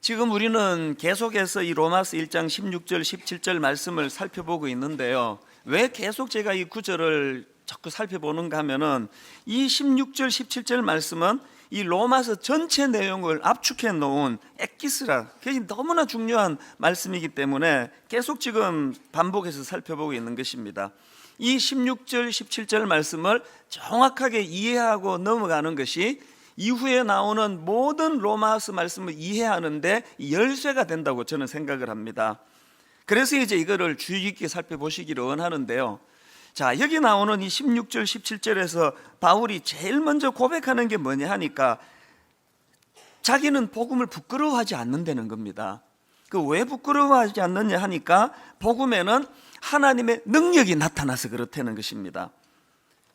지금 우리는 계속해서 이 로마서 1장 16절 17절 말씀을 살펴보고 있는데요. 왜 계속 제가 이 구절을 자꾸 살펴보는가 하면은 이 16절 17절 말씀은 이 로마서 전체 내용을 압축해 놓은 엑기스라, 그게 너무나 중요한 말씀이기 때문에 계속 지금 반복해서 살펴보고 있는 것입니다. 이 16절 17절 말씀을 정확하게 이해하고 넘어가는 것이 이후에 나오는 모든 로마서 말씀을 이해하는데 열쇠가 된다고 저는 생각을 합니다. 그래서 이제 이거를 주의 깊게 살펴보시기를 원하는데요. 자, 여기 나오는 이 16절 17절에서 바울이 제일 먼저 고백하는 게 뭐냐 하니까 자기는 복음을 부끄러워하지 않는다는 겁니다. 그 왜 부끄러워하지 않느냐 하니까 복음에는 하나님의 능력이 나타나서 그렇다는 것입니다.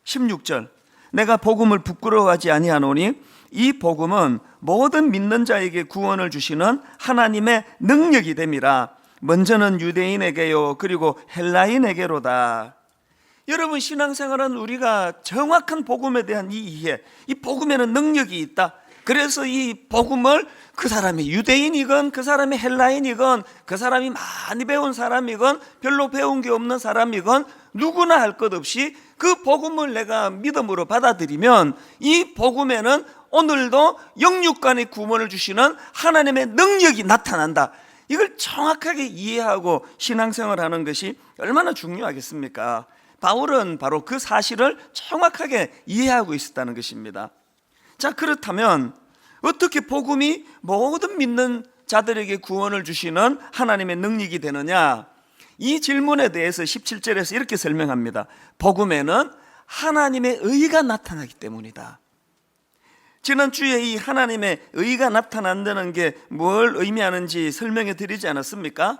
16절, 내가 복음을 부끄러워하지 아니하노니 이 복음은 모든 믿는 자에게 구원을 주시는 하나님의 능력이 됨이라. 먼저는 유대인에게요 그리고 헬라인에게로다. 여러분, 신앙생활은 우리가 정확한 복음에 대한 이 이해, 이 복음에는 능력이 있다. 그래서 이 복음을 그 사람이 유대인이건 그 사람이 헬라인이건 그 사람이 많이 배운 사람이건 별로 배운 게 없는 사람이건 누구나 할 것 없이 그 복음을 내가 믿음으로 받아들이면 이 복음에는 오늘도 영육간의 구원을 주시는 하나님의 능력이 나타난다. 이걸 정확하게 이해하고 신앙생활하는 것이 얼마나 중요하겠습니까? 바울은 바로 그 사실을 정확하게 이해하고 있었다는 것입니다. 자, 그렇다면 어떻게 복음이 모든 믿는 자들에게 구원을 주시는 하나님의 능력이 되느냐? 이 질문에 대해서 17절에서 이렇게 설명합니다. 복음에는 하나님의 의가 나타나기 때문이다. 지난주에 이 하나님의 의가 나타난다는 게 뭘 의미하는지 설명해 드리지 않았습니까?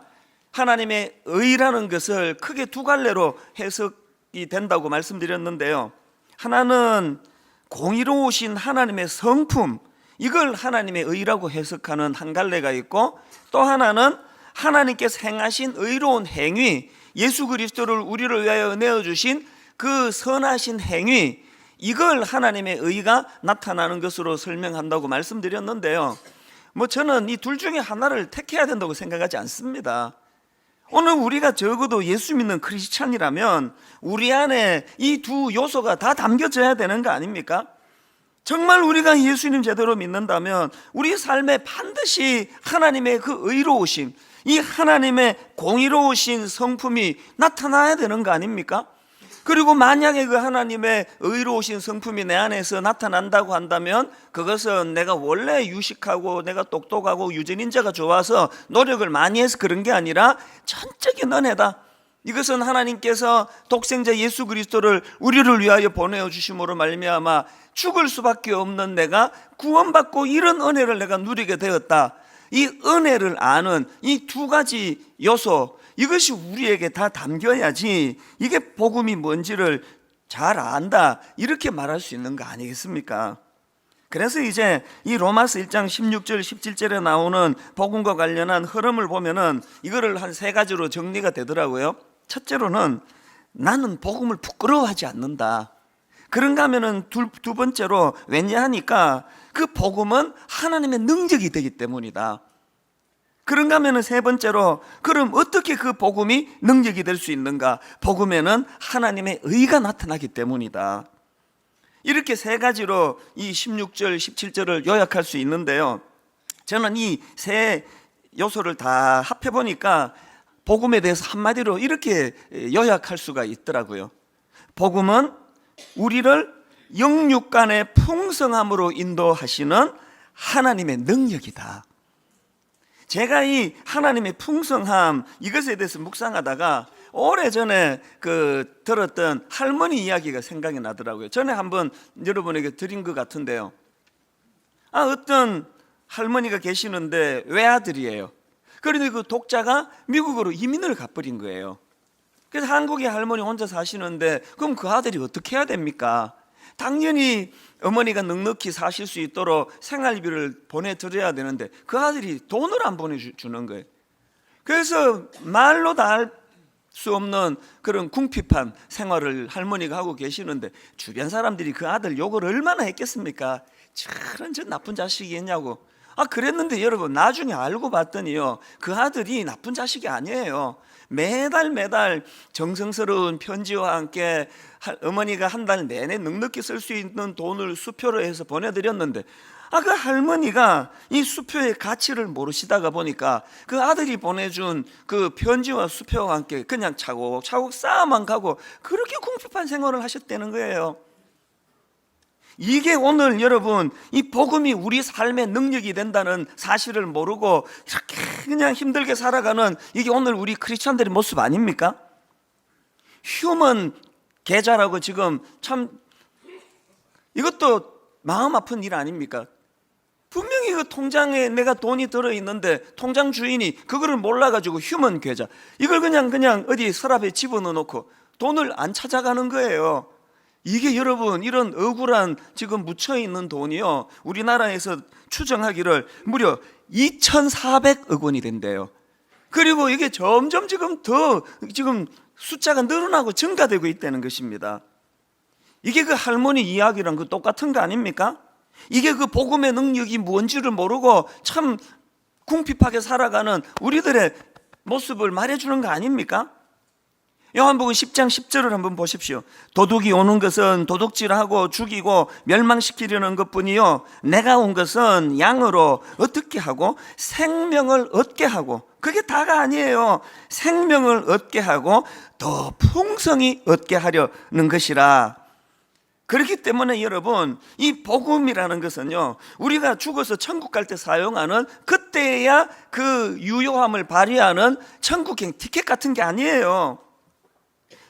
하나님의 의라는 것을 크게 두 갈래로 해석이 된다고 말씀드렸는데요. 하나는 공의로우신 하나님의 성품, 이걸 하나님의 의라고 해석하는 한 갈래가 있고, 또 하나는 하나님께서 행하신 의로운 행위, 예수 그리스도를 우리를 위하여 내어주신 그 선하신 행위, 이걸 하나님의 의가 나타나는 것으로 설명한다고 말씀드렸는데요. 저는 이 둘 중에 하나를 택해야 된다고 생각하지 않습니다. 오늘 우리가 적어도 예수 믿는 크리스찬이라면 우리 안에 이 두 요소가 다 담겨져야 되는 거 아닙니까? 정말 우리가 예수님 제대로 믿는다면 우리 삶에 반드시 하나님의 그 의로우심, 이 하나님의 공의로우신 성품이 나타나야 되는 거 아닙니까? 그리고 만약에 그 하나님의 의로우신 성품이 내 안에서 나타난다고 한다면 그것은 내가 원래 유식하고 내가 똑똑하고 유전인자가 좋아서 노력을 많이 해서 그런 게 아니라 전적인 은혜다. 이것은 하나님께서 독생자 예수 그리스도를 우리를 위하여 보내주심으로 말미암아 죽을 수밖에 없는 내가 구원받고 이런 은혜를 내가 누리게 되었다. 이 은혜를 아는 이 두 가지 요소, 이것이 우리에게 다 담겨야지 이게 복음이 뭔지를 잘 안다, 이렇게 말할 수 있는 거 아니겠습니까? 그래서 이제 이 로마서 1장 16절 17절에 나오는 복음과 관련한 흐름을 보면은 이거를 한 세 가지로 정리가 되더라고요. 첫째로는 나는 복음을 부끄러워하지 않는다. 그런가 하면은 두 번째로 왜냐하니까 그 복음은 하나님의 능력이 되기 때문이다. 그런가 하면은 세 번째로 그럼 어떻게 그 복음이 능력이 될 수 있는가? 복음에는 하나님의 의가 나타나기 때문이다. 이렇게 세 가지로 이 16절 17절을 요약할 수 있는데요. 저는 이 세 요소를 다 합해 보니까 복음에 대해서 한마디로 이렇게 요약할 수가 있더라고요. 복음은 우리를 영육간의 풍성함으로 인도하시는 하나님의 능력이다. 제가 이 하나님의 풍성함, 이것에 대해서 묵상하다가 오래전에 들었던 할머니 이야기가 생각이 나더라고요. 전에 한번 여러분에게 드린 것 같은데요. 어떤 할머니가 계시는데 외아들이에요. 그런데 그 독자가 미국으로 이민을 가버린 거예요. 그래서 한국에 할머니 혼자 사시는데 그럼 그 아들이 어떻게 해야 됩니까? 당연히 어머니가 넉넉히 사실 수 있도록 생활비를 보내드려야 되는데 그 아들이 돈을 안 보내주는 거예요. 그래서 말로 다 할 수 없는 그런 궁핍한 생활을 할머니가 하고 계시는데 주변 사람들이 그 아들 욕을 얼마나 했겠습니까? 저런 저 나쁜 자식이겠냐고. 그랬는데 여러분, 나중에 알고 봤더니요, 그 아들이 나쁜 자식이 아니에요. 매달 정성스러운 편지와 함께 어머니가 한 달 내내 넉넉히 쓸 수 있는 돈을 수표로 해서 보내드렸는데, 그 할머니가 이 수표의 가치를 모르시다가 보니까 그 아들이 보내준 그 편지와 수표와 함께 그냥 차곡차곡 쌓아만 가고 그렇게 궁핍한 생활을 하셨다는 거예요. 이게 오늘 여러분, 이 복음이 우리 삶의 능력이 된다는 사실을 모르고 이렇게 그냥 힘들게 살아가는, 이게 오늘 우리 크리스찬들의 모습 아닙니까? 휴먼 계좌라고 지금 참, 이것도 마음 아픈 일 아닙니까? 분명히 그 통장에 내가 돈이 들어있는데 통장 주인이 그거를 몰라가지고 휴먼 계좌, 이걸 그냥 어디 서랍에 집어넣어 놓고 돈을 안 찾아가는 거예요. 이게 여러분, 이런 억울한 지금 묻혀있는 돈이요, 우리나라에서 추정하기를 무려 2,400억 원이 된대요. 그리고 이게 점점 지금 숫자가 늘어나고 증가되고 있다는 것입니다. 이게 그 할머니 이야기랑 그 똑같은 거 아닙니까? 이게 그 복음의 능력이 뭔지를 모르고 참 궁핍하게 살아가는 우리들의 모습을 말해주는 거 아닙니까? 요한복음 10장 10절을 한번 보십시오. 도둑이 오는 것은 도둑질하고 죽이고 멸망시키려는 것뿐이요, 내가 온 것은 양으로 어떻게 하고 생명을 얻게 하고, 그게 다가 아니에요. 생명을 얻게 하고 더 풍성히 얻게 하려는 것이라. 그렇기 때문에 여러분, 이 복음이라는 것은요, 우리가 죽어서 천국 갈 때 사용하는, 그때야 그 유효함을 발휘하는 천국행 티켓 같은 게 아니에요.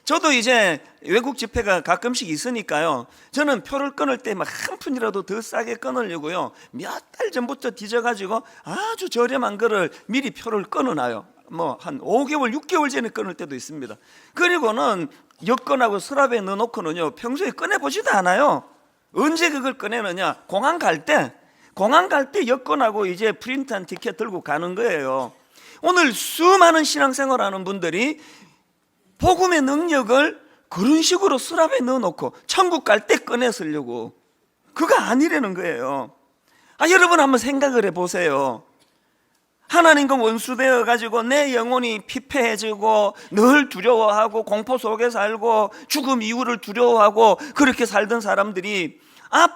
저도 이제 외국 집회가 가끔씩 있으니까요, 저는 표를 끊을 때 막 한 푼이라도 더 싸게 끊으려고요, 몇 달 전부터 뒤져가지고 아주 저렴한 거를 미리 표를 끊어놔요. 뭐 한 5개월, 6개월 전에 끊을 때도 있습니다. 그리고는 여권하고 서랍에 넣어놓고는요, 평소에 꺼내보지도 않아요. 언제 그걸 꺼내느냐? 공항 갈 때 여권하고 이제 프린트한 티켓 들고 가는 거예요. 오늘 수많은 신앙생활하는 분들이 복음의 능력을 그런 식으로 서랍에 넣어놓고 천국 갈 때 꺼내 쓰려고, 그거 아니라는 거예요. 여러분 한번 생각을 해보세요. 하나님과 원수되어 가지고 내 영혼이 피폐해지고 늘 두려워하고 공포 속에 살고 죽음 이후를 두려워하고 그렇게 살던 사람들이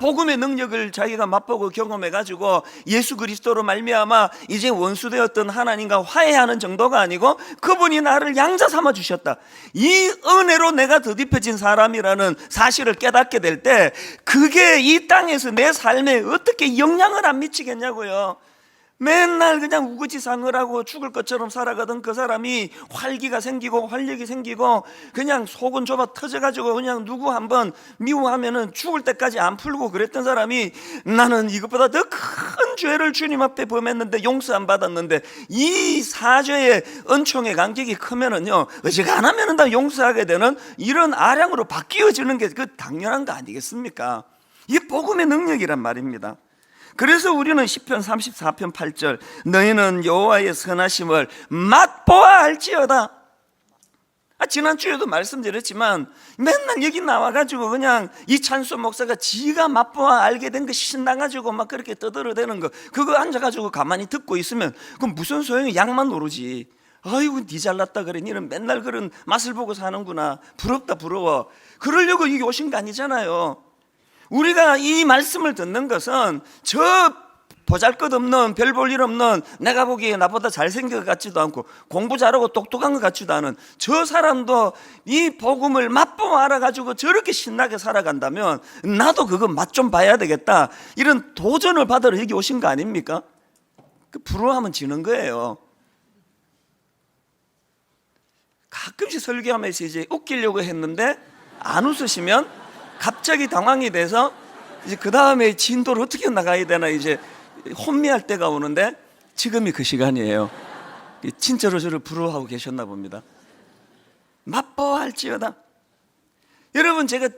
복음의 능력을 자기가 맛보고 경험해 가지고 예수 그리스도로 말미암아 이제 원수되었던 하나님과 화해하는 정도가 아니고 그분이 나를 양자 삼아 주셨다, 이 은혜로 내가 더딥혀진 사람이라는 사실을 깨닫게 될 때, 그게 이 땅에서 내 삶에 어떻게 영향을 안 미치겠냐고요. 맨날 그냥 우거지상을하고 죽을 것처럼 살아가던 그 사람이 활기가 생기고 활력이 생기고 그냥 속은 좁아 터져가지고 그냥 누구 한번 미워하면은 죽을 때까지 안 풀고 그랬던 사람이, 나는 이것보다 더 큰 죄를 주님 앞에 범했는데 용서 안 받았는데 이 사죄의 은총의 간격이 크면은요, 어지간하면은 다 용서하게 되는 이런 아량으로 바뀌어지는 게 그 당연한 거 아니겠습니까? 이게 복음의 능력이란 말입니다. 그래서 우리는 시편 34편 8절, 너희는 여호와의 선하심을 맛보아 알지어다. 지난주에도 말씀드렸지만 맨날 여기 나와가지고 그냥 이찬수 목사가 지가 맛보아 알게 된 거 신나가지고 막 그렇게 떠들어대는 거, 그거 앉아가지고 가만히 듣고 있으면 그럼 무슨 소용이, 양만 오르지. 아이고 니 잘났다 그래, 니는 맨날 그런 맛을 보고 사는구나, 부럽다 부러워. 그러려고 여기 오신 거 아니잖아요. 우리가 이 말씀을 듣는 것은 저 보잘것없는 별 볼 일 없는, 내가 보기에 나보다 잘생긴 것 같지도 않고 공부 잘하고 똑똑한 것 같지도 않은 저 사람도 이 복음을 맛보아 알아가지고 저렇게 신나게 살아간다면 나도 그거 맛 좀 봐야 되겠다, 이런 도전을 받으러 여기 오신 거 아닙니까? 그 부러워하면 지는 거예요. 가끔씩 설교하면서 이제 웃기려고 했는데 안 웃으시면 갑자기 당황이 돼서 이제 그 다음에 진도를 어떻게 나가야 되나 이제 혼미할 때가 오는데, 지금이 그 시간이에요. 진짜로 저를 부러워하고 계셨나 봅니다. 맛보아 알지어다. 여러분, 제가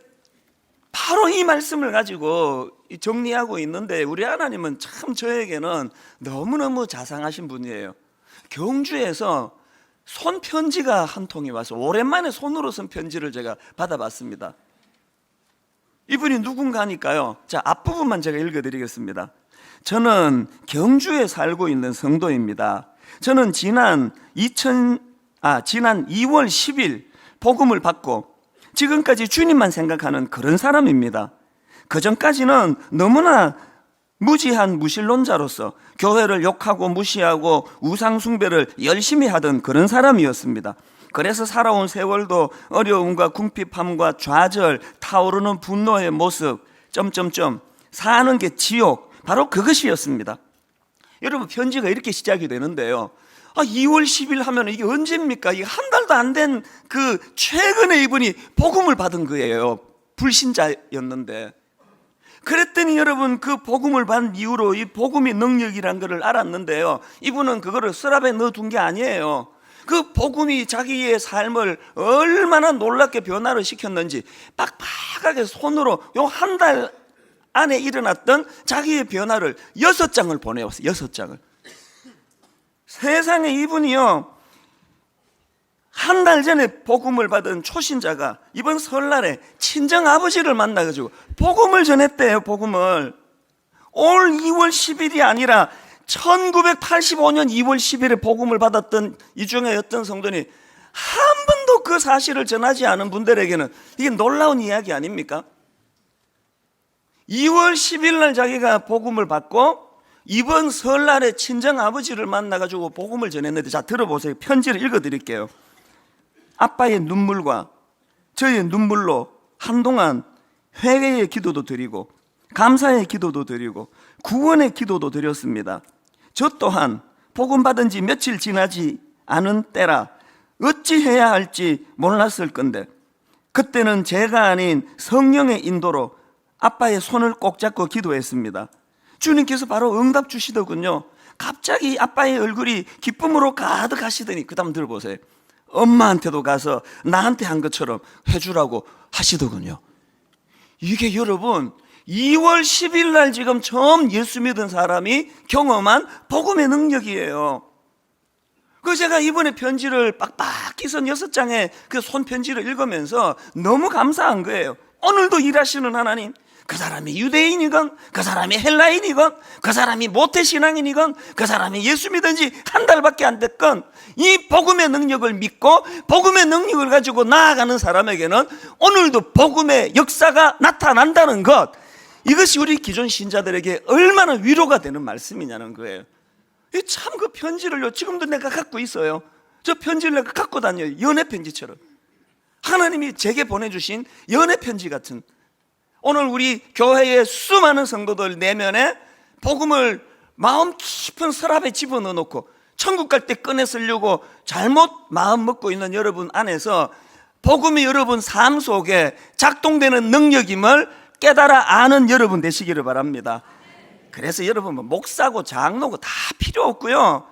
바로 이 말씀을 가지고 정리하고 있는데, 우리 하나님은 참 저에게는 너무너무 자상하신 분이에요. 경주에서 손편지가 한 통이 와서 오랜만에 손으로 쓴 편지를 제가 받아봤습니다. 이분이 누군가니까요. 자, 앞부분만 제가 읽어드리겠습니다. 저는 경주에 살고 있는 성도입니다. 저는 지난 2월 10일 복음을 받고 지금까지 주님만 생각하는 그런 사람입니다. 그전까지는 너무나 무지한 무신론자로서 교회를 욕하고 무시하고 우상숭배를 열심히 하던 그런 사람이었습니다. 그래서 살아온 세월도 어려움과 궁핍함과 좌절, 타오르는 분노의 모습, 사는 게 지옥, 바로 그것이었습니다. 여러분, 편지가 이렇게 시작이 되는데요. 2월 10일 하면 이게 언제입니까? 이게 한 달도 안 된 그 최근에 이분이 복음을 받은 거예요. 불신자였는데. 그랬더니 여러분, 그 복음을 받은 이후로 이 복음의 능력이란 것을 알았는데요. 이분은 그거를 서랍에 넣어둔 게 아니에요. 그 복음이 자기의 삶을 얼마나 놀랍게 변화를 시켰는지 빡빡하게 손으로 요 한 달 안에 일어났던 자기의 변화를 6장을 보내왔어요. 6장을. 세상에, 이분이요, 한 달 전에 복음을 받은 초신자가 이번 설날에 친정 아버지를 만나가지고 복음을 전했대요. 복음을. 올 2월 10일이 아니라 1985년 2월 10일에 복음을 받았던 이 중에 어떤 성도니 한 번도 그 사실을 전하지 않은 분들에게는 이게 놀라운 이야기 아닙니까? 2월 10일 날 자기가 복음을 받고 이번 설날에 친정 아버지를 만나가지고 복음을 전했는데, 자, 들어보세요. 편지를 읽어드릴게요. 아빠의 눈물과 저의 눈물로 한동안 회개의 기도도 드리고 감사의 기도도 드리고 구원의 기도도 드렸습니다. 저 또한 복음 받은 지 며칠 지나지 않은 때라 어찌해야 할지 몰랐을 건데, 그때는 제가 아닌 성령의 인도로 아빠의 손을 꼭 잡고 기도했습니다. 주님께서 바로 응답 주시더군요. 갑자기 아빠의 얼굴이 기쁨으로 가득하시더니, 그 다음 들어보세요. 엄마한테도 가서 나한테 한 것처럼 해주라고 하시더군요. 이게 여러분, 2월 10일 날 지금 처음 예수 믿은 사람이 경험한 복음의 능력이에요. 그 제가 이번에 편지를 빡빡히 쓴 6장의 그 손편지를 읽으면서 너무 감사한 거예요. 오늘도 일하시는 하나님, 그 사람이 유대인이건 그 사람이 헬라인이건 그 사람이 모태신앙인이건 그 사람이 예수 믿은 지 한 달밖에 안 됐건 이 복음의 능력을 믿고 복음의 능력을 가지고 나아가는 사람에게는 오늘도 복음의 역사가 나타난다는 것, 이것이 우리 기존 신자들에게 얼마나 위로가 되는 말씀이냐는 거예요. 참, 그 편지를요, 지금도 내가 갖고 있어요. 저 편지를 내가 갖고 다녀요. 연애 편지처럼. 하나님이 제게 보내주신 연애 편지 같은. 오늘 우리 교회의 수많은 성도들 내면에 복음을 마음 깊은 서랍에 집어넣어 놓고 천국 갈 때 꺼내 쓰려고 잘못 마음 먹고 있는 여러분 안에서 복음이 여러분 삶 속에 작동되는 능력임을 깨달아 아는 여러분 되시기를 바랍니다. 그래서 여러분, 목사고 장로고 다 필요 없고요,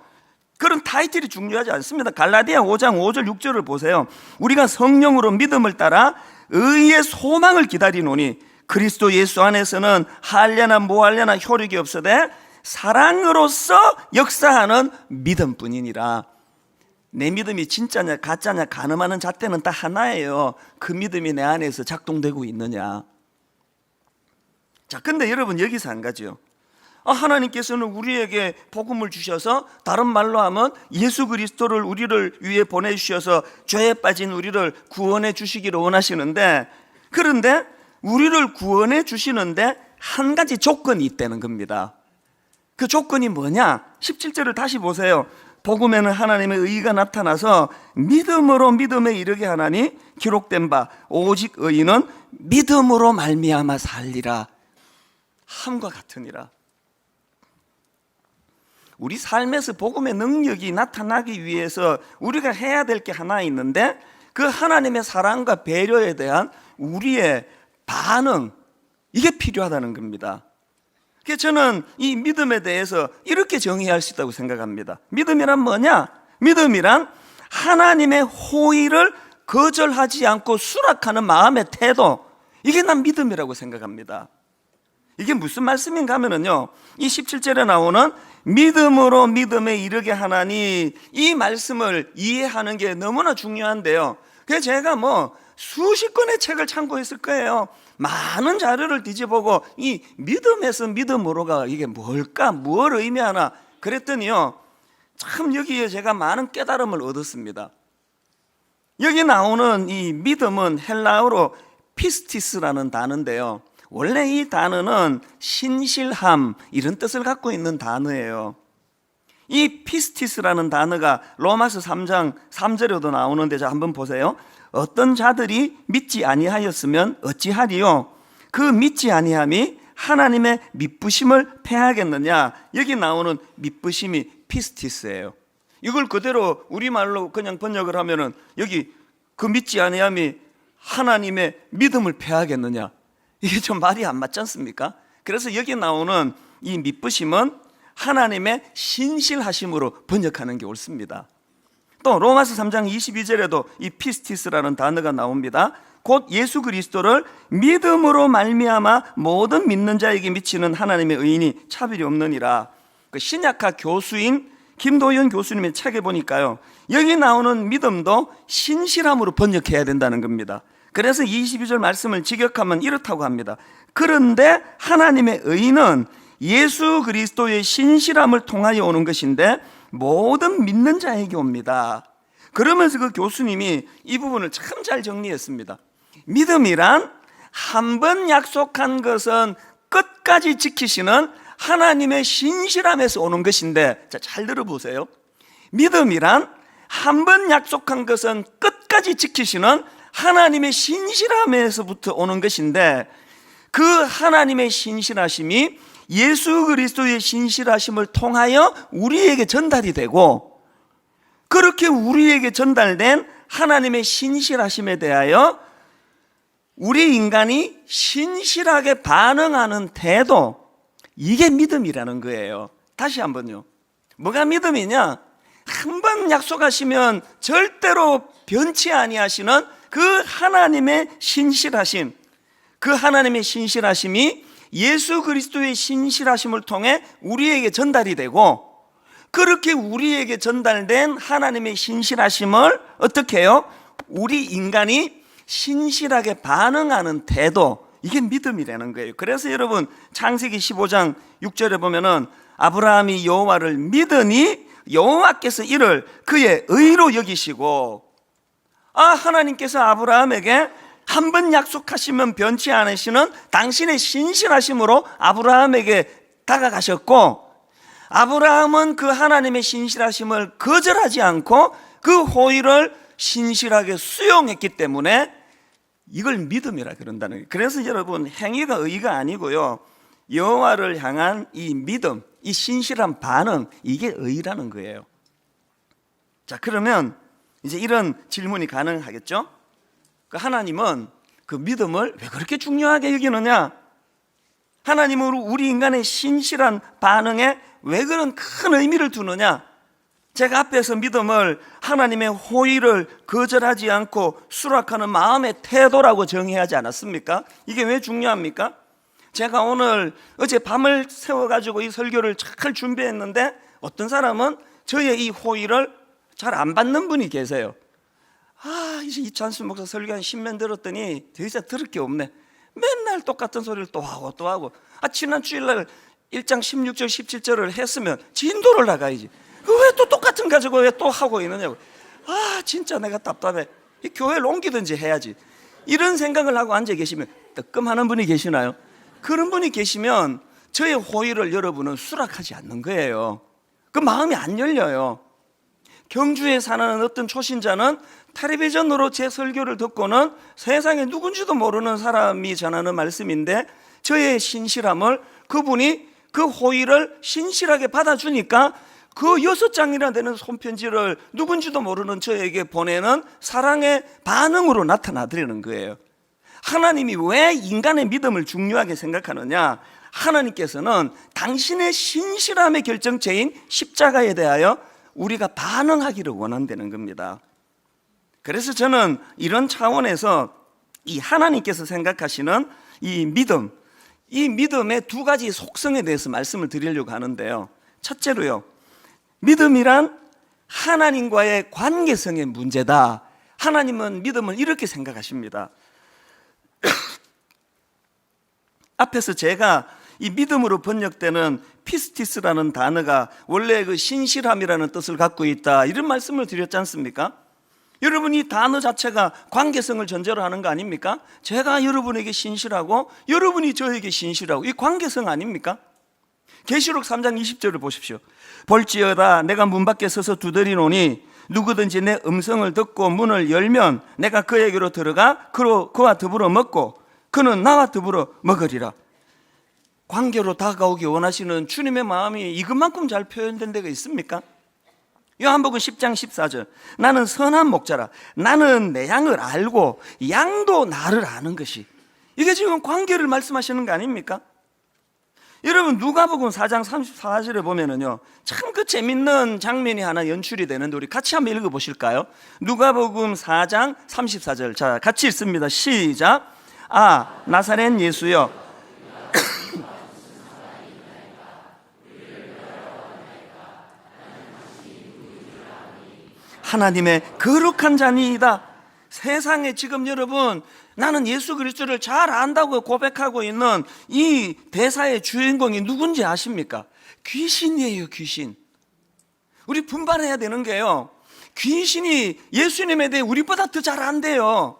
그런 타이틀이 중요하지 않습니다. 갈라디아 5장 5절 6절을 보세요. 우리가 성령으로 믿음을 따라 의의 소망을 기다리노니 그리스도 예수 안에서는 할례나 모할례나 효력이 없으되 사랑으로서 역사하는 믿음뿐이니라. 내 믿음이 진짜냐 가짜냐 가늠하는 잣대는 딱 하나예요. 그 믿음이 내 안에서 작동되고 있느냐. 자, 근데 여러분, 여기서 한 가지요. 하나님께서는 우리에게 복음을 주셔서, 다른 말로 하면 예수 그리스도를 우리를 위해 보내주셔서 죄에 빠진 우리를 구원해 주시기를 원하시는데, 그런데 우리를 구원해 주시는데 한 가지 조건이 있다는 겁니다. 그 조건이 뭐냐? 17절을 다시 보세요. 복음에는 하나님의 의가 나타나서 믿음으로 믿음에 이르게 하나니 기록된 바 오직 의인은 믿음으로 말미암아 살리라. 함과 같으니라. 우리 삶에서 복음의 능력이 나타나기 위해서 우리가 해야 될 게 하나 있는데, 그 하나님의 사랑과 배려에 대한 우리의 반응, 이게 필요하다는 겁니다. 그래서 저는 이 믿음에 대해서 이렇게 정의할 수 있다고 생각합니다. 믿음이란 뭐냐? 믿음이란 하나님의 호의를 거절하지 않고 수락하는 마음의 태도, 이게 난 믿음이라고 생각합니다. 이게 무슨 말씀인가 하면은요, 이 17절에 나오는 믿음으로 믿음에 이르게 하나니, 이 말씀을 이해하는 게 너무나 중요한데요. 그래서 제가 수십 권의 책을 참고했을 거예요. 많은 자료를 뒤져보고 이 믿음에서 믿음으로가 이게 뭘까? 뭘 의미하나? 그랬더니요, 참 여기에 제가 많은 깨달음을 얻었습니다. 여기 나오는 이 믿음은 헬라어로 피스티스라는 단어인데요, 원래 이 단어는 신실함 이런 뜻을 갖고 있는 단어예요. 이 피스티스라는 단어가 로마서 3장 3절에도 나오는데, 자 한번 보세요. 어떤 자들이 믿지 아니하였으면 어찌하리요? 그 믿지 아니함이 하나님의 믿부심을 패하겠느냐? 여기 나오는 믿부심이 피스티스예요. 이걸 그대로 우리말로 그냥 번역을 하면은, 여기 그 믿지 아니함이 하나님의 믿음을 패하겠느냐? 이게 좀 말이 안 맞지 않습니까? 그래서 여기 나오는 이 믿부심은 하나님의 신실하심으로 번역하는 게 옳습니다. 또 로마서 3장 22절에도 이 피스티스라는 단어가 나옵니다. 곧 예수 그리스도를 믿음으로 말미암아 모든 믿는 자에게 미치는 하나님의 의인이 차별이 없느니라. 그 신약학 교수인 김도현 교수님의 책에 보니까요, 여기 나오는 믿음도 신실함으로 번역해야 된다는 겁니다. 그래서 22절 말씀을 직역하면 이렇다고 합니다. 그런데 하나님의 의인은 예수 그리스도의 신실함을 통하여 오는 것인데 모든 믿는 자에게 옵니다. 그러면서 그 교수님이 이 부분을 참 잘 정리했습니다. 믿음이란 한 번 약속한 것은 끝까지 지키시는 하나님의 신실함에서 오는 것인데, 자, 잘 들어보세요. 믿음이란 한 번 약속한 것은 끝까지 지키시는 하나님의 신실함에서부터 오는 것인데, 그 하나님의 신실하심이 예수 그리스도의 신실하심을 통하여 우리에게 전달이 되고, 그렇게 우리에게 전달된 하나님의 신실하심에 대하여 우리 인간이 신실하게 반응하는 태도, 이게 믿음이라는 거예요. 다시 한번요. 뭐가 믿음이냐? 한 번 약속하시면 절대로 변치 아니하시는 그 하나님의 신실하심, 그 하나님의 신실하심이 예수 그리스도의 신실하심을 통해 우리에게 전달이 되고, 그렇게 우리에게 전달된 하나님의 신실하심을 어떻게 해요? 우리 인간이 신실하게 반응하는 태도, 이게 믿음이라는 거예요. 그래서 여러분 창세기 15장 6절에 보면은 아브라함이 여호와를 믿으니 여호와께서 이를 그의 의로 여기시고, 하나님께서 아브라함에게 한 번 약속하시면 변치 않으시는 당신의 신실하심으로 아브라함에게 다가가셨고, 아브라함은 그 하나님의 신실하심을 거절하지 않고 그 호의를 신실하게 수용했기 때문에 이걸 믿음이라 그런다는 거예요. 그래서 여러분, 행위가 의가 아니고요, 여호와를 향한 이 믿음, 이 신실한 반응, 이게 의라는 거예요. 자, 그러면 이제 이런 질문이 가능하겠죠? 하나님은 그 믿음을 왜 그렇게 중요하게 여기느냐? 하나님은 우리 인간의 신실한 반응에 왜 그런 큰 의미를 두느냐? 제가 앞에서 믿음을 하나님의 호의를 거절하지 않고 수락하는 마음의 태도라고 정의하지 않았습니까? 이게 왜 중요합니까? 제가 오늘 어제 밤을 새워가지고 이 설교를 잘 준비했는데, 어떤 사람은 저의 이 호의를 잘 안 받는 분이 계세요. 이제 이찬수 목사 설교 한 10년 들었더니 더 이상 들을 게 없네. 맨날 똑같은 소리를 또 하고 또 하고. 지난 주일날 1장 16절 17절을 했으면 진도를 나가야지. 왜 또 똑같은 가지고 왜 또 하고 있느냐고. 진짜 내가 답답해. 이 교회를 옮기든지 해야지. 이런 생각을 하고 앉아 계시면 뜨끔하는 분이 계시나요? 그런 분이 계시면 저의 호의를 여러분은 수락하지 않는 거예요. 그 마음이 안 열려요. 경주에 사는 어떤 초신자는 텔레비전으로 제 설교를 듣고는 세상에 누군지도 모르는 사람이 전하는 말씀인데, 저의 신실함을 그분이 그 호의를 신실하게 받아주니까 그 6장이나 되는 손편지를 누군지도 모르는 저에게 보내는 사랑의 반응으로 나타나드리는 거예요. 하나님이 왜 인간의 믿음을 중요하게 생각하느냐? 하나님께서는 당신의 신실함의 결정체인 십자가에 대하여 우리가 반응하기를 원한다는 겁니다. 그래서 저는 이런 차원에서 이 하나님께서 생각하시는 이 믿음, 이 믿음의 두 가지 속성에 대해서 말씀을 드리려고 하는데요. 첫째로요, 믿음이란 하나님과의 관계성의 문제다. 하나님은 믿음을 이렇게 생각하십니다. 앞에서 제가 이 믿음으로 번역되는 피스티스라는 단어가 원래 그 신실함이라는 뜻을 갖고 있다, 이런 말씀을 드렸지 않습니까? 여러분, 이 단어 자체가 관계성을 전제로 하는 거 아닙니까? 제가 여러분에게 신실하고 여러분이 저에게 신실하고, 이 관계성 아닙니까? 계시록 3장 20절을 보십시오. 볼지어다 내가 문 밖에 서서 두드리노니 누구든지 내 음성을 듣고 문을 열면 내가 그에게로 들어가 그와 더불어 먹고 그는 나와 더불어 먹으리라. 관계로 다가오기 원하시는 주님의 마음이 이것만큼 잘 표현된 데가 있습니까? 요한복음 10장 14절, 나는 선한 목자라. 나는 내 양을 알고 양도 나를 아는 것이, 이게 지금 관계를 말씀하시는 거 아닙니까? 여러분, 누가복음 4장 34절에 보면은요, 참 그 재밌는 장면이 하나 연출이 되는데 우리 같이 한번 읽어보실까요? 누가복음 4장 34절, 자, 같이 읽습니다. 시작. 아, 나사렛 예수여, 하나님의 거룩한 자니이다. 세상에 지금 여러분, 나는 예수 그리스도를 잘 안다고 고백하고 있는 이 대사의 주인공이 누군지 아십니까? 귀신이에요, 귀신. 우리 분발해야 되는 게요, 귀신이 예수님에 대해 우리보다 더 잘 안대요.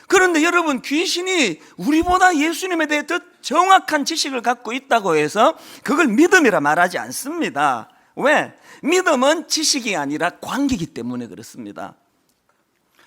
그런데 여러분, 귀신이 우리보다 예수님에 대해 더 정확한 지식을 갖고 있다고 해서 그걸 믿음이라 말하지 않습니다. 왜? 믿음은 지식이 아니라 관계이기 때문에 그렇습니다.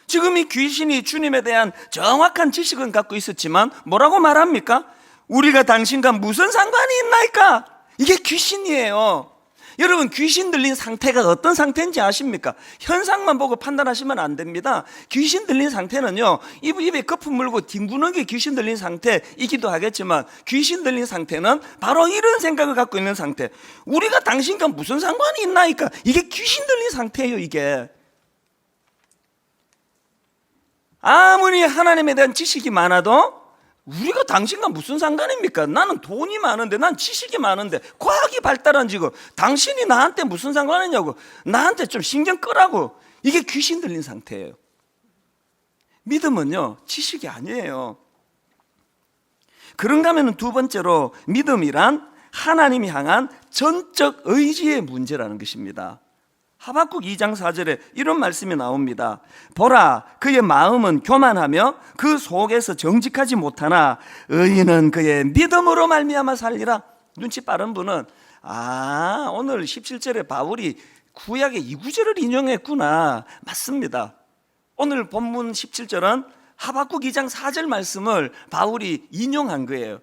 지금 이 귀신이 주님에 대한 정확한 지식은 갖고 있었지만 뭐라고 말합니까? 우리가 당신과 무슨 상관이 있나이까? 이게 귀신이에요. 여러분, 귀신 들린 상태가 어떤 상태인지 아십니까? 현상만 보고 판단하시면 안 됩니다. 귀신 들린 상태는요, 입에 거품 물고 뒹구는 게 귀신 들린 상태이기도 하겠지만, 귀신 들린 상태는 바로 이런 생각을 갖고 있는 상태. 우리가 당신과 무슨 상관이 있나이까? 이게 귀신 들린 상태예요. 이게 아무리 하나님에 대한 지식이 많아도 우리가 당신과 무슨 상관입니까? 나는 돈이 많은데, 난 지식이 많은데, 과학이 발달한 지금 당신이 나한테 무슨 상관이냐고, 나한테 좀 신경 끄라고. 이게 귀신 들린 상태예요. 믿음은요, 지식이 아니에요. 그런가 하면 두 번째로, 믿음이란 하나님이 향한 전적 의지의 문제라는 것입니다. 하박국 2장 4절에 이런 말씀이 나옵니다. 보라, 그의 마음은 교만하며 그 속에서 정직하지 못하나 의인은 그의 믿음으로 말미암아 살리라. 눈치 빠른 분은 오늘 17절에 바울이 구약의 이 구절을 인용했구나. 맞습니다. 오늘 본문 17절은 하박국 2장 4절 말씀을 바울이 인용한 거예요.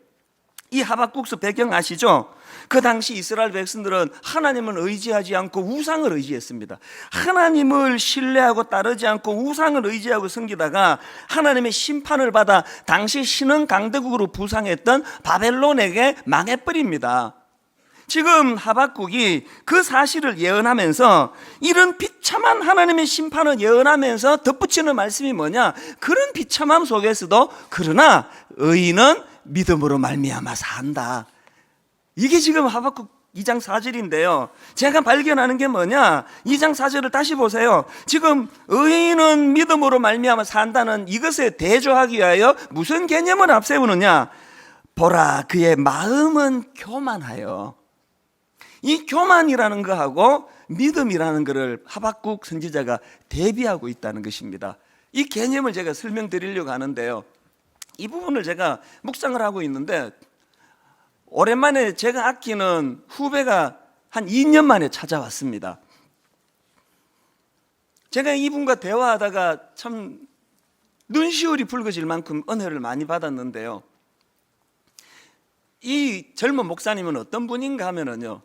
이 하박국서 배경 아시죠? 그 당시 이스라엘 백성들은 하나님을 의지하지 않고 우상을 의지했습니다. 하나님을 신뢰하고 따르지 않고 우상을 의지하고 섬기다가 하나님의 심판을 받아 당시 신흥 강대국으로 부상했던 바벨론에게 망해버립니다. 지금 하박국이 그 사실을 예언하면서, 이런 비참한 하나님의 심판을 예언하면서 덧붙이는 말씀이 뭐냐? 그런 비참함 속에서도 그러나 의인은 믿음으로 말미암아 산다. 이게 지금 하박국 2장 4절인데요, 제가 발견하는 게 뭐냐? 2장 4절을 다시 보세요. 지금 의인은 믿음으로 말미암아 산다는 이것에 대조하기 위하여 무슨 개념을 앞세우느냐? 보라, 그의 마음은 교만하여. 이 교만이라는 거하고 믿음이라는 것을 하박국 선지자가 대비하고 있다는 것입니다. 이 개념을 제가 설명드리려고 하는데요, 이 부분을 제가 묵상을 하고 있는데 오랜만에 제가 아끼는 후배가 한 2년 만에 찾아왔습니다. 제가 이분과 대화하다가 참 눈시울이 붉어질 만큼 은혜를 많이 받았는데요, 이 젊은 목사님은 어떤 분인가 하면은요,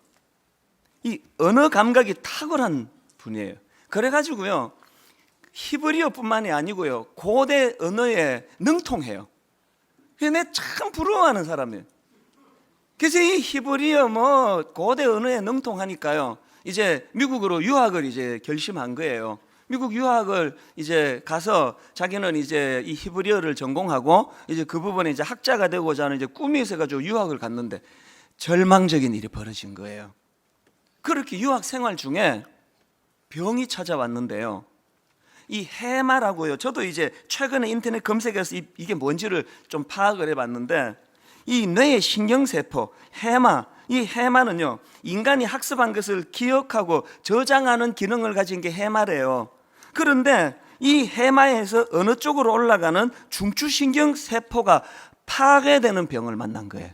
이 언어 감각이 탁월한 분이에요. 그래가지고요, 히브리어뿐만이 아니고요, 고대 언어에 능통해요. 내 참 부러워하는 사람이에요. 그래서 이 히브리어 고대 언어에 능통하니까요, 이제 미국으로 유학을 이제 결심한 거예요. 미국 유학을 이제 가서 자기는 이제 이 히브리어를 전공하고 이제 그 부분에 이제 학자가 되고자 하는 이제 꿈이 있어가지고 유학을 갔는데 절망적인 일이 벌어진 거예요. 그렇게 유학 생활 중에 병이 찾아왔는데요, 이 해마라고요. 저도 이제 최근에 인터넷 검색해서 이게 뭔지를 좀 파악을 해봤는데, 이 뇌의 신경세포 해마, 이 해마는요 인간이 학습한 것을 기억하고 저장하는 기능을 가진 게 해마래요. 그런데 이 해마에서 어느 쪽으로 올라가는 중추신경세포가 파괴되는 병을 만난 거예요.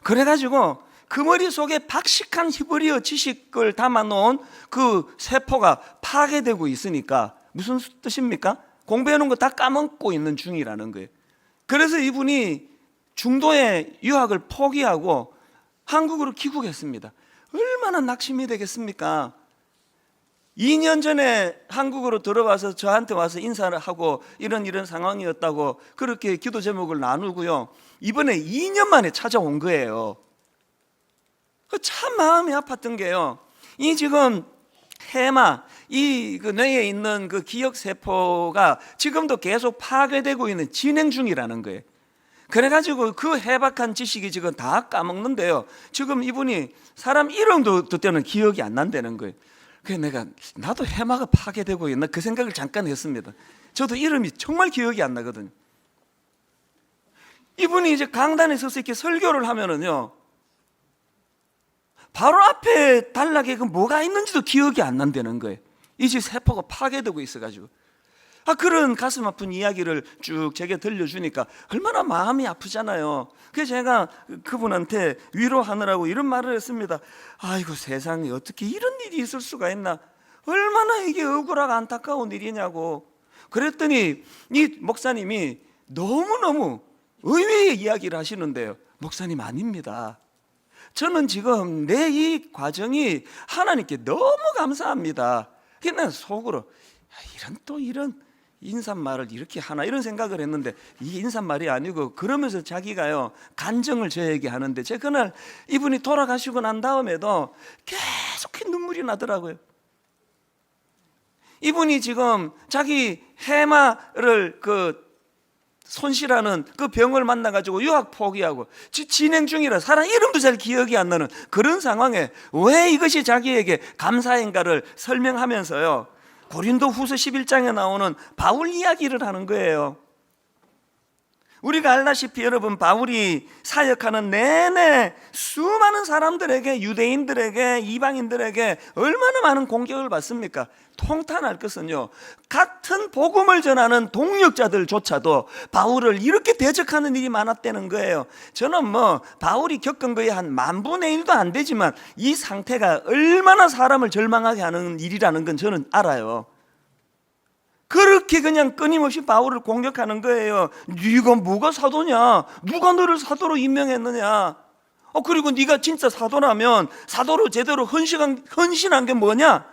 그래가지고 그 머릿속에 박식한 히브리어 지식을 담아놓은 그 세포가 파괴되고 있으니까 무슨 뜻입니까? 공부해놓은 거 다 까먹고 있는 중이라는 거예요. 그래서 이분이 중도에 유학을 포기하고 한국으로 귀국했습니다. 얼마나 낙심이 되겠습니까? 2년 전에 한국으로 들어와서 저한테 와서 인사를 하고 이런 상황이었다고 그렇게 기도 제목을 나누고요, 이번에 2년 만에 찾아온 거예요. 참 마음이 아팠던 게요, 이 지금 해마, 이 그 뇌에 있는 그 기억 세포가 지금도 계속 파괴되고 있는 진행 중이라는 거예요. 그래가지고 그 해박한 지식이 지금 다 까먹는데요, 지금 이분이 사람 이름도 그때는 기억이 안 난다는 거예요. 그래서 나도 해마가 파괴되고 있나 그 생각을 잠깐 했습니다. 저도 이름이 정말 기억이 안 나거든요. 이분이 이제 강단에 서서 이렇게 설교를 하면은요, 바로 앞에 단락에 그 뭐가 있는지도 기억이 안 난다는 거예요. 이제 세포가 파괴되고 있어가지고. 그런 가슴 아픈 이야기를 쭉 제게 들려주니까 얼마나 마음이 아프잖아요. 그래서 제가 그분한테 위로하느라고 이런 말을 했습니다. 아이고 세상에 어떻게 이런 일이 있을 수가 있나, 얼마나 이게 억울하고 안타까운 일이냐고. 그랬더니 이 목사님이 너무너무 의외의 이야기를 하시는데요, 목사님 아닙니다. 저는 지금 내 이 과정이 하나님께 너무 감사합니다. 그냥 속으로 이런 인사말을 이렇게 하나 이런 생각을 했는데, 이게 인사말이 아니고, 그러면서 자기가요 간증을 저에게 하는데, 제가 그날 이분이 돌아가시고 난 다음에도 계속 눈물이 나더라고요. 이분이 지금 자기 해마를 손실하는 그 병을 만나가지고 유학 포기하고 진행 중이라 사람 이름도 잘 기억이 안 나는 그런 상황에 왜 이것이 자기에게 감사인가를 설명하면서요, 고린도 후서 11장에 나오는 바울 이야기를 하는 거예요. 우리가 알다시피 여러분, 바울이 사역하는 내내 수많은 사람들에게, 유대인들에게, 이방인들에게 얼마나 많은 공격을 받습니까? 통탄할 것은요, 같은 복음을 전하는 동역자들조차도 바울을 이렇게 대적하는 일이 많았다는 거예요. 저는 바울이 겪은 거에 한 10,000분의 1도 안 되지만 이 상태가 얼마나 사람을 절망하게 하는 일이라는 건 저는 알아요. 그렇게 그냥 끊임없이 바울을 공격하는 거예요. 네가 뭐가 사도냐? 누가 너를 사도로 임명했느냐? 그리고 네가 진짜 사도라면 사도로 제대로 헌신한 게 뭐냐?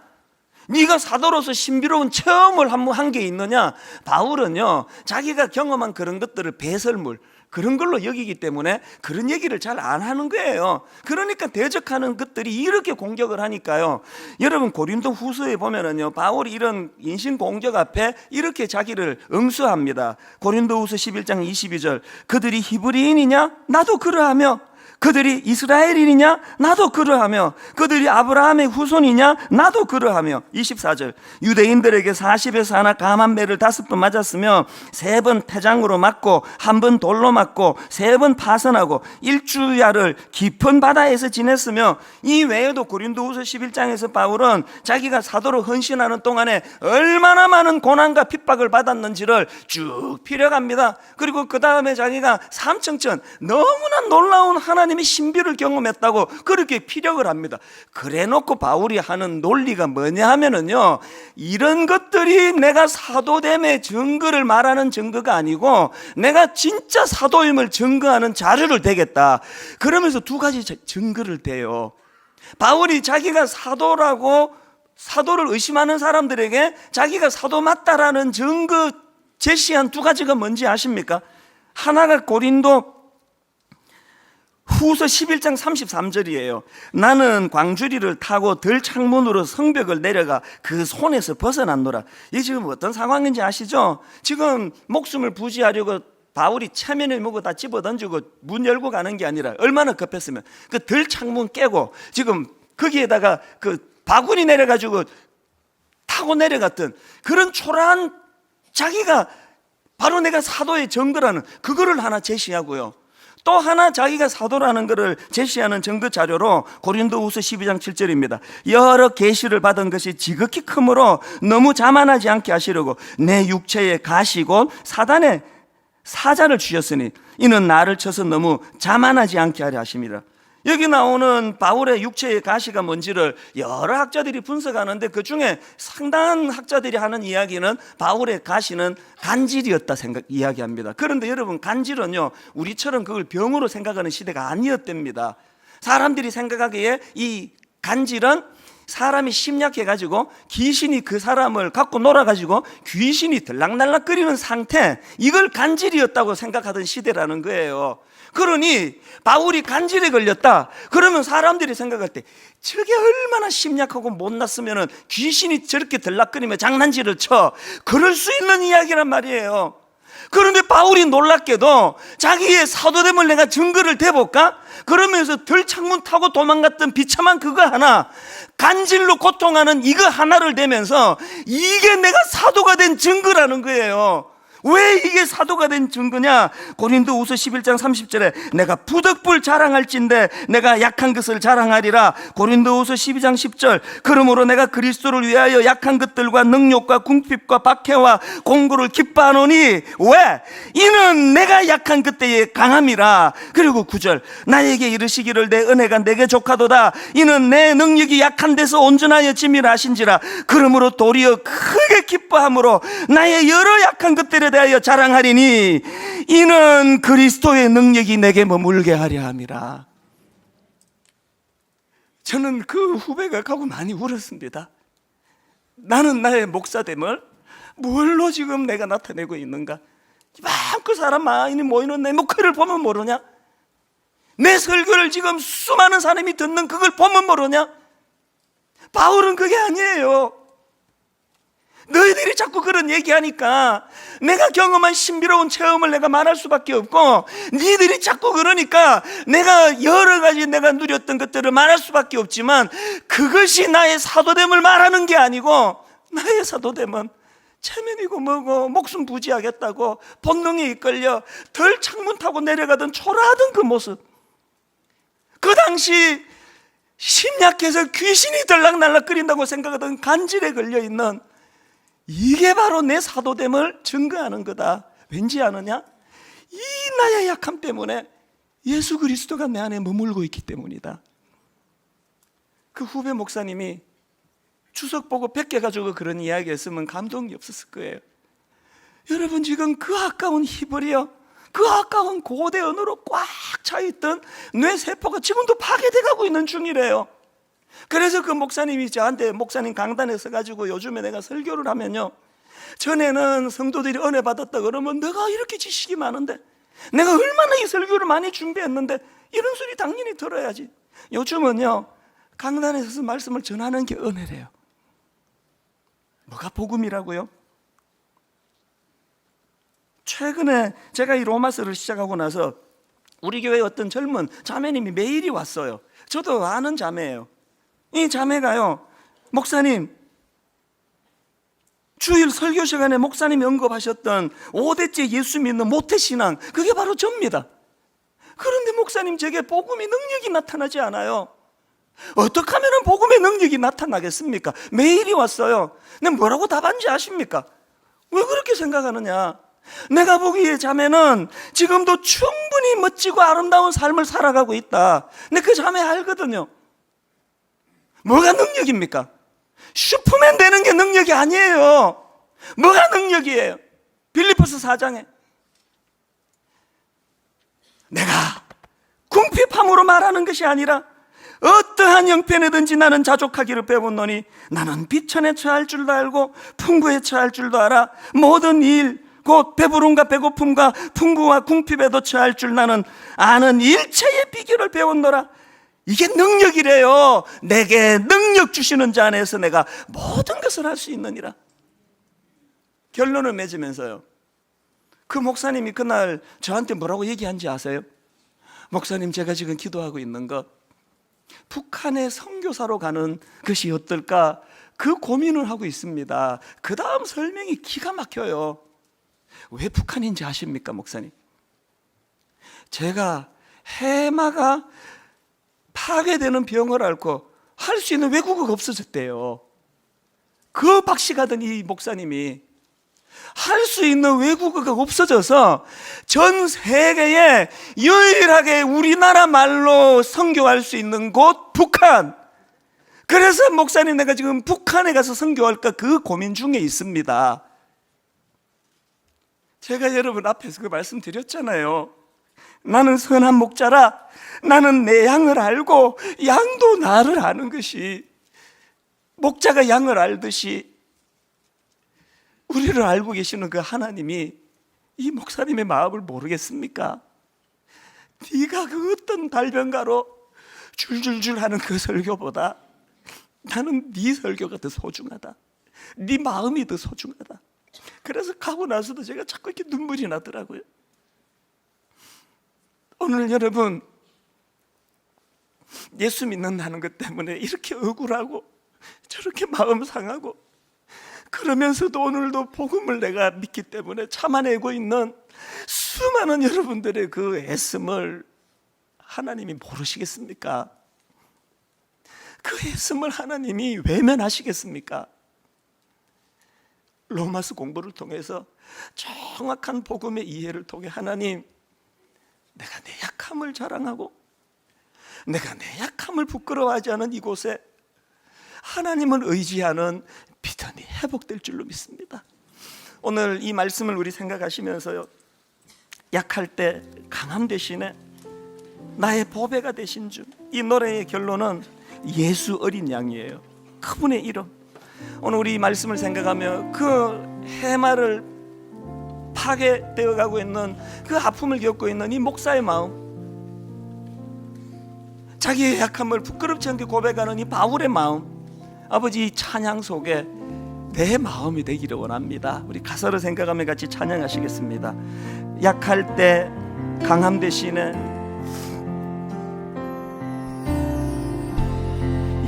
네가 사도로서 신비로운 체험을 한 게 있느냐? 바울은요, 자기가 경험한 그런 것들을 배설물, 그런 걸로 여기기 때문에 그런 얘기를 잘 안 하는 거예요. 그러니까 대적하는 것들이 이렇게 공격을 하니까요, 여러분 고린도 후서에 보면은요, 바울이 이런 인신 공격 앞에 이렇게 자기를 응수합니다. 고린도 후서 11장 22절, 그들이 히브리인이냐? 나도 그러하며, 그들이 이스라엘인이냐? 나도 그러하며, 그들이 아브라함의 후손이냐? 나도 그러하며. 24절, 유대인들에게 40에서 하나 감한 매를 5번 맞았으며 3번 태장으로 맞고 1번 돌로 맞고 3번 파선하고 일주야를 깊은 바다에서 지냈으며, 이 외에도 고린도후서 11장에서 바울은 자기가 사도로 헌신하는 동안에 얼마나 많은 고난과 핍박을 받았는지를 쭉 피력합니다. 그리고 그 다음에 자기가 삼층천 너무나 놀라운 하나님의 신비를 경험했다고 그렇게 피력을 합니다. 그래 놓고 바울이 하는 논리가 뭐냐 하면은요, 이런 것들이 내가 사도됨의 증거를 말하는 증거가 아니고 내가 진짜 사도임을 증거하는 자료를 대겠다. 그러면서 2가지 증거를 대요. 바울이 자기가 사도라고, 사도를 의심하는 사람들에게 자기가 사도 맞다라는 증거 제시한 2가지가 뭔지 아십니까? 하나가 고린도 후서 11장 33절이에요. 나는 광주리를 타고 들 창문으로 성벽을 내려가 그 손에서 벗어났노라. 이게 지금 어떤 상황인지 아시죠? 지금 목숨을 부지하려고 바울이 체면을 먹고 다 집어던지고 문 열고 가는 게 아니라 얼마나 급했으면 그 들 창문 깨고 지금 거기에다가 그 바구니 내려가지고 타고 내려갔던 그런 초라한 자기가 바로 내가 사도의 증거라는 그거를 하나 제시하고요. 또 하나 자기가 사도라는 것을 제시하는 증거 자료로 고린도후서 12장 7절입니다. 여러 계시를 받은 것이 지극히 크므로 너무 자만하지 않게 하시려고 내 육체에 가시 곧 사단의 사자를 주셨으니 이는 나를 쳐서 너무 자만하지 않게 하려 하심이라. 여기 나오는 바울의 육체의 가시가 뭔지를 여러 학자들이 분석하는데 그 중에 상당한 학자들이 하는 이야기는 바울의 가시는 간질이었다 이야기합니다. 그런데 여러분, 간질은요 우리처럼 그걸 병으로 생각하는 시대가 아니었답니다. 사람들이 생각하기에 이 간질은 사람이 심약해가지고 귀신이 그 사람을 갖고 놀아가지고 귀신이 들락날락거리는 상태, 이걸 간질이었다고 생각하던 시대라는 거예요. 그러니 바울이 간질에 걸렸다 그러면 사람들이 생각할 때 저게 얼마나 심약하고 못났으면 귀신이 저렇게 들락거리며 장난질을 쳐, 그럴 수 있는 이야기란 말이에요. 그런데 바울이 놀랍게도 자기의 사도됨을 내가 증거를 대볼까? 그러면서 들창문 타고 도망갔던 비참한 그거 하나, 간질로 고통하는 이거 하나를 대면서 이게 내가 사도가 된 증거라는 거예요. 왜 이게 사도가 된 증거냐? 고린도후서 11장 30절에 내가 부득불 자랑할진대 내가 약한 것을 자랑하리라. 고린도후서 12장 10절 그러므로 내가 그리스도를 위하여 약한 것들과 능욕과 궁핍과 박해와 공고를 기뻐하노니 왜? 이는 내가 약한 그때의 강함이라. 그리고 9절 나에게 이르시기를 내 은혜가 내게 족하도다. 이는 내 능력이 약한 데서 온전하여 짐이라 하신지라. 그러므로 도리어 크게 기뻐함으로 나의 여러 약한 것들에 대하여 자랑하리니 이는 그리스도의 능력이 내게 머물게 하려 함이라. 저는 그 후배가 가고 많이 울었습니다. 나는 나의 목사됨을 뭘로 지금 내가 나타내고 있는가? 그 사람 많이 모이는 내 목회를 보면 모르냐? 내 설교를 지금 수많은 사람이 듣는 그걸 보면 모르냐? 바울은 그게 아니에요. 너희들이 자꾸 그런 얘기하니까 내가 경험한 신비로운 체험을 내가 말할 수밖에 없고, 니들이 자꾸 그러니까 내가 여러 가지 내가 누렸던 것들을 말할 수밖에 없지만 그것이 나의 사도됨을 말하는 게 아니고, 나의 사도됨은 체면이고 뭐고 목숨 부지하겠다고 본능에 이끌려 덜 창문 타고 내려가던 초라하던 그 모습, 그 당시 심약해서 귀신이 들락날락거린다고 생각하던 간질에 걸려있는 이게 바로 내 사도됨을 증거하는 거다. 왠지 아느냐? 이 나의 약함 때문에 예수 그리스도가 내 안에 머물고 있기 때문이다. 그 후배 목사님이 추석 보고 뵙게가지고 그런 이야기 했으면 감동이 없었을 거예요. 여러분, 지금 그 아까운 히브리어, 그 아까운 고대 언어로 꽉 차있던 뇌세포가 지금도 파괴돼 가고 있는 중이래요. 그래서 그 목사님이 저한테 목사님 강단에 서가지고 요즘에 내가 설교를 하면요, 전에는 성도들이 은혜 받았다 그러면 내가 이렇게 지식이 많은데, 내가 얼마나 이 설교를 많이 준비했는데 이런 소리 당연히 들어야지. 요즘은요, 강단에 서서 말씀을 전하는 게 은혜래요. 뭐가 복음이라고요? 최근에 제가 이 로마서를 시작하고 나서 우리 교회 어떤 젊은 자매님이 메일이 왔어요. 저도 아는 자매예요. 이 자매가요, 목사님, 주일 설교 시간에 목사님이 언급하셨던 5대째 예수 믿는 모태신앙, 그게 바로 접니다. 그런데 목사님, 제게 복음의 능력이 나타나지 않아요. 어떻게 하면 복음의 능력이 나타나겠습니까? 메일이 왔어요. 내가 뭐라고 답한지 아십니까? 왜 그렇게 생각하느냐? 내가 보기에 자매는 지금도 충분히 멋지고 아름다운 삶을 살아가고 있다. 근데 그 자매 알거든요. 뭐가 능력입니까? 슈퍼맨 되는 게 능력이 아니에요. 뭐가 능력이에요? 빌립보서 4장에 내가 궁핍함으로 말하는 것이 아니라 어떠한 형편에든지 나는 자족하기를 배웠노니 나는 비천에 처할 줄도 알고 풍부에 처할 줄도 알아. 모든 일 곧 배부름과 배고픔과 풍부와 궁핍에도 처할 줄 나는 아는 일체의 비결을 배웠노라. 이게 능력이래요. 내게 능력 주시는 자 안에서 내가 모든 것을 할 수 있느니라. 결론을 맺으면서요, 그 목사님이 그날 저한테 뭐라고 얘기한지 아세요? 목사님, 제가 지금 기도하고 있는 것, 북한에 선교사로 가는 것이 어떨까 그 고민을 하고 있습니다. 그 다음 설명이 기가 막혀요. 왜 북한인지 아십니까, 목사님? 제가 해마가 파괴되는 병을 앓고 할 수 있는 외국어가 없어졌대요. 그 박식하던 이 목사님이 할 수 있는 외국어가 없어져서 전 세계에 유일하게 우리나라 말로 선교할 수 있는 곳 북한. 그래서 목사님 내가 지금 북한에 가서 선교할까 그 고민 중에 있습니다. 제가 여러분 앞에서 그 말씀드렸잖아요. 나는 선한 목자라. 나는 내 양을 알고 양도 나를 아는 것이, 목자가 양을 알듯이 우리를 알고 계시는 그 하나님이 이 목사님의 마음을 모르겠습니까? 네가 그 어떤 달변가로 줄줄줄 하는 그 설교보다 나는 네 설교가 더 소중하다. 네 마음이 더 소중하다. 그래서 가고 나서도 제가 자꾸 이렇게 눈물이 나더라고요. 오늘 여러분, 예수 믿는다는 것 때문에 이렇게 억울하고 저렇게 마음 상하고 그러면서도 오늘도 복음을 내가 믿기 때문에 참아내고 있는 수많은 여러분들의 그 애씀을 하나님이 모르시겠습니까? 그 애씀을 하나님이 외면하시겠습니까? 로마서 공부를 통해서 정확한 복음의 이해를 통해 하나님, 내가 내 약함을 자랑하고 내가 내 약함을 부끄러워하지 않은 이곳에 하나님을 의지하는 믿음이 회복될 줄로 믿습니다. 오늘 이 말씀을 우리 생각하시면서요, 약할 때 강함 대신에 나의 보배가 되신 주. 이 노래의 결론은 예수 어린 양이에요. 그분의 이름. 오늘 우리 이 말씀을 생각하며 그 해마를 파괴되어 가고 있는 그 아픔을 겪고 있는 이 목사의 마음, 자기의 약함을 부끄럽지 않게 고백하는 이 바울의 마음, 아버지 이 찬양 속에 내 마음이 되기를 원합니다. 우리 가사를 생각하며 같이 찬양하시겠습니다. 약할 때 강함 대신에,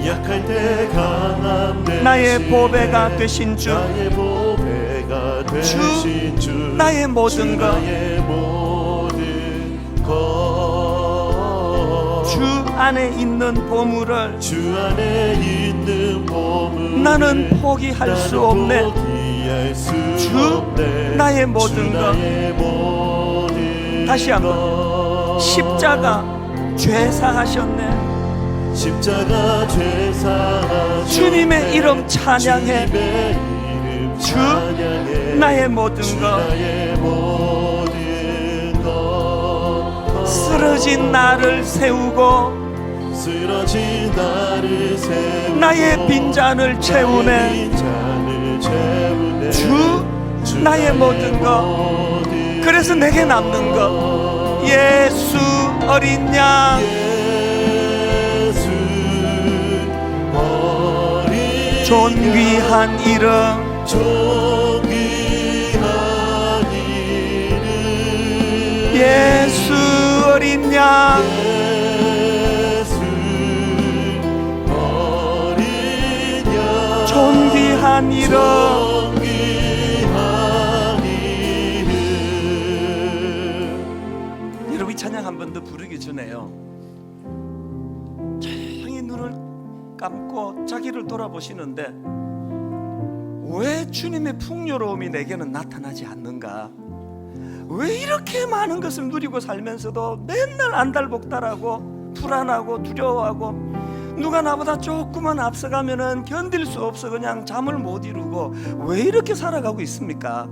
약할 때 강함 대신 나의 보배가 되신 주, 나의 보배가 되신 주, 나의 모든 것, 나의 모든 것, 주 안에 있는 보물을 주 안에 있는 보물 나는 포기할 수 없네. 주 나의 모든 것. 다시 한번, 십자가 죄사하셨네. 십자가 죄사하셨네. 주님의 이름 찬양해. 주님의 이름 주 찬양해. 나의 모든 주 것. 나의 모든 것. 쓰러진 나를 세우고 쓰러진 나를 세우고 나의 빈잔을 채우네. 주 나의 모든 것. 그래서 내게 남는 것, 예수 어린 양. 예수 어린 존귀한 이름, 존귀한 이름, 예수 어린 양. 예수 어린 양, 존귀한 이름, 존귀한 이름. 여러분 이 찬양 한 번 더 부르기 전에요, 조용히 눈을 감고 자기를 돌아보시는데 왜 주님의 풍요로움이 내게는 나타나지 않는가? 왜 이렇게 많은 것을 누리고 살면서도 맨날 안달복달하고 불안하고 두려워하고 누가 나보다 조금만 앞서가면은 견딜 수 없어 그냥 잠을 못 이루고 왜 이렇게 살아가고 있습니까?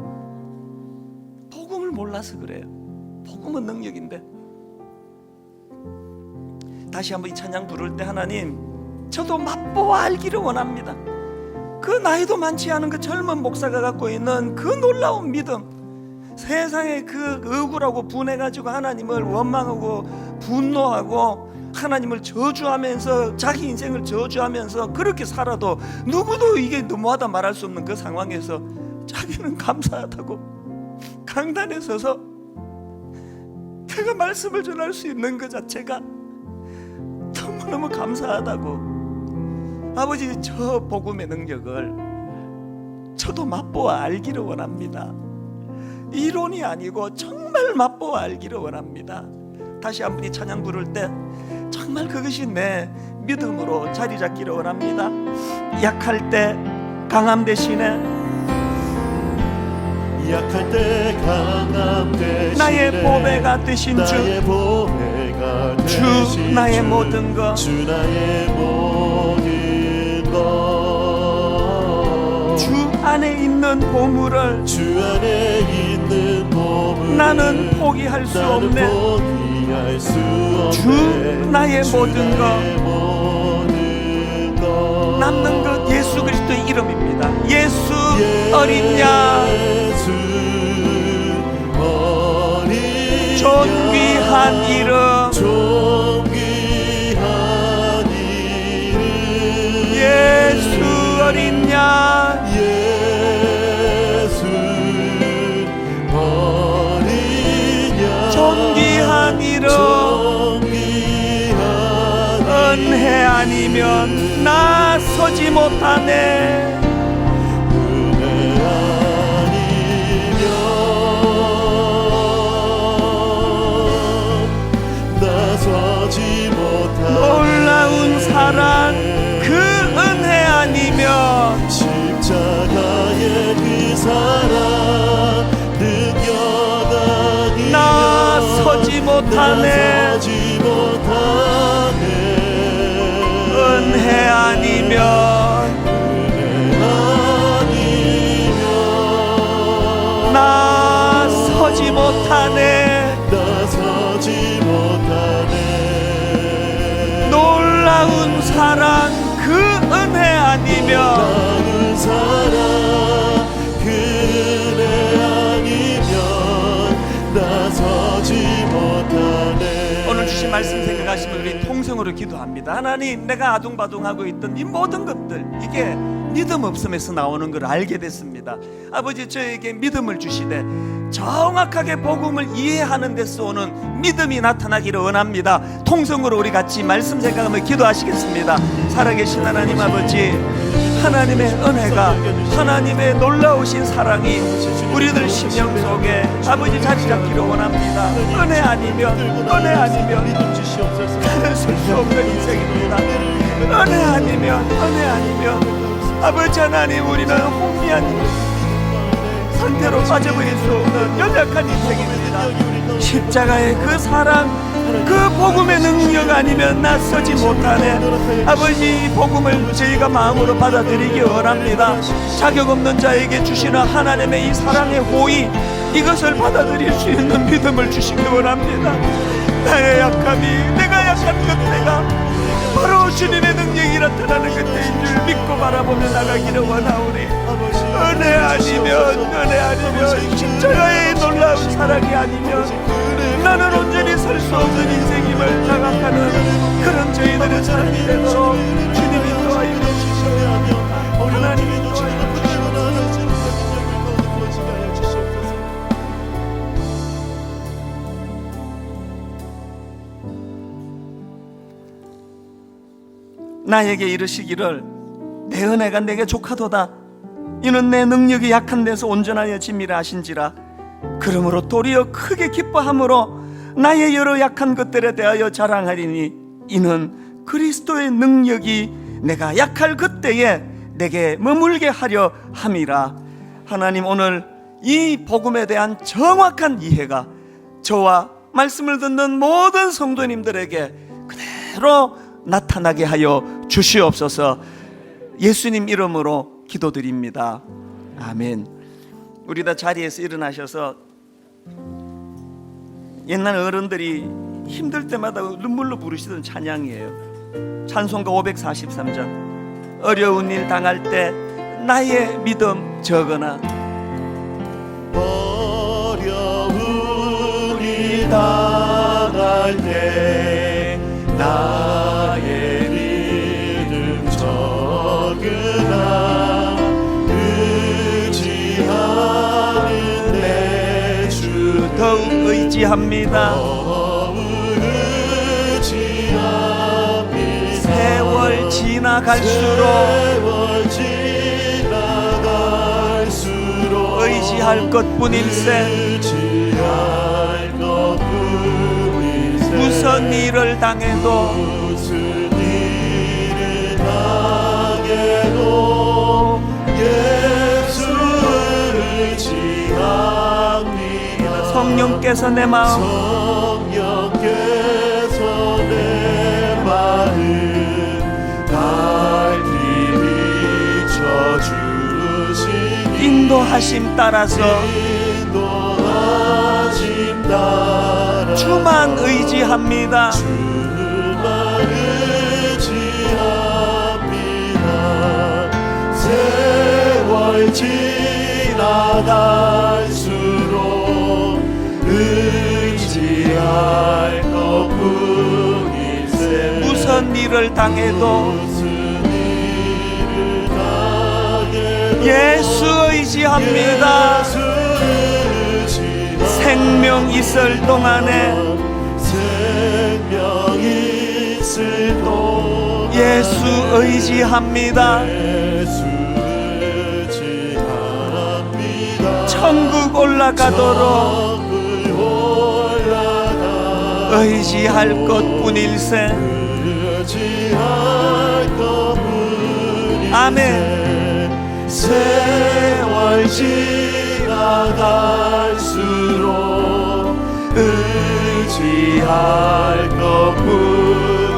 복음을 몰라서 그래요. 복음은 능력인데. 다시 한번 이 찬양 부를 때, 하나님, 저도 맛보아 알기를 원합니다. 그 나이도 많지 않은 그 젊은 목사가 갖고 있는 그 놀라운 믿음, 세상에 그 억울하고 분해가지고 하나님을 원망하고 분노하고 하나님을 저주하면서 자기 인생을 저주하면서 그렇게 살아도 누구도 이게 너무하다 말할 수 없는 그 상황에서 자기는 감사하다고 강단에 서서 내가 말씀을 전할 수 있는 것 자체가 너무너무 감사하다고. 아버지, 저 복음의 능력을 저도 맛보아 알기를 원합니다. 이론이 아니고 정말 맛보아 알기를 원합니다. 다시 한 번 이 찬양 부를 때 정말 그것이 내 믿음으로 자리 잡기를 원합니다. 약할 때 강함 대신에, 약할 때 강함 대신에 나의 보배가 되신 주, 나의 보배가 주 되신 나의 주, 모든 것, 주 나의 모든 것, 주 안에 있는 보물을 주 안에 있는 보물 나는 포기할 수 나는 없네. 포기할 수 없네. 주 나의 주 모든 나의 모든 것. 남는 것 예수 그리스도의 이름입니다. 예수 어린 양, 예수 어린 존귀한 양, 이름, 존귀한 이름, 예수 어린 양, 예수 어린 양, 존귀한 이름. 존귀한 은혜 아니면 나 서지 못하네. 은혜 아니면 나서지 못하네. 놀라운 사랑, 그 은혜 아니면 십자가의 그 사랑 능력 아니면 나 서지 못하네. 나서지 못하네. 은혜 아니면 나 서지 못하네. 나서지 못하네. 놀라운 사랑, 그 은혜 아니면 놀라운 사랑 그 은혜 아니면 나서지 못하네. 오늘 주신 말씀 생각하시면 우리 통성으로 기도합니다. 하나님, 내가 아둥바둥하고 있던 이 모든 것들, 이게 믿음 없음에서 나오는 걸 알게 됐습니다. 아버지, 저에게 믿음을 주시되 정확하게 복음을 이해하는 데서 오는 믿음이 나타나기를 원합니다. 통성으로 우리 같이 말씀 생각하며 기도하시겠습니다. 살아계신 하나님 아버지, 하나님의 은혜가, 하나님의 놀라우신 사랑이 우리들 심령 속에 아버지 자리 잡기를 원합니다. 은혜 아니면 나는 설 수 없는 인생입니다. 은혜 아니면 아버지 하나님, 우리는 혼미한 상태로 빠져버릴 수 없는 연약한 인생입니다. 십자가의 그 사랑, 그 복음의 능력 아니면 나 서지 못하네. 아버지, 이 복음을 저희가 마음으로 받아들이기 원합니다. 자격 없는 자에게 주시는 하나님의 이 사랑의 호의, 이것을 받아들일 수 있는 믿음을 주시기 원합니다. 나의 약함이, 내가 약한 그때가 바로 주님의 능력이 나타나는 그때인 줄 믿고 바라보며 나가기를 원하오니, 은혜 아니면 십자가의 놀라운 사랑이 아니면 나는 온전히 설 수 없는 인생임을 자각하는 그런 저희들의 삶이 되도록 주님이 도와주시며 하나님이 나에게 이르시기를 내 은혜가 내게 족하도다. 이는 내 능력이 약한 데서 온전하여 짐이라 하신지라. 그러므로 도리어 크게 기뻐함으로 나의 여러 약한 것들에 대하여 자랑하리니 이는 그리스도의 능력이 내가 약할 그때에 내게 머물게 하려 함이라. 하나님, 오늘 이 복음에 대한 정확한 이해가 저와 말씀을 듣는 모든 성도님들에게 그대로 나타나게 하여 주시옵소서. 예수님 이름으로 기도드립니다. 아멘. 우리 다 자리에서 일어나셔서 옛날 어른들이 힘들 때마다 눈물로 부르시던 찬양이에요. 찬송가 543장. 어려운 일 당할 때 나의 믿음 적으나, 어려운 일 당할 때 나의 믿음 적으나 의지하는 내 주 더욱 의지합니다. 더욱 의지합니다. 지나갈수록 세월 지나갈수록 의지할 것뿐일세. 의지할 것뿐일세. 무슨 일을 당해도 무슨 일을 당해도 예수 의지합니다. 성령께서 내 마음 성령께서 내 마음 밝히 비춰주시니 인도하심 따라서 인도하심 따라 주만 의지합니다. 주만 의지합니다. 세월 지나갈수록 의지할 것뿐일세. 무슨 일을 당해도 무슨 일을 당해도 예수 의지합니다. 예수 의지합니다. 생명 있을 동안에 생명 있을 동안 예수 의지합니다. 예수 의지합니다. 천국 올라가도록 천국 올라가 의지할 것뿐일세. 의지할 것뿐일세. 아멘. 세월 지나갈수록 의지할 것뿐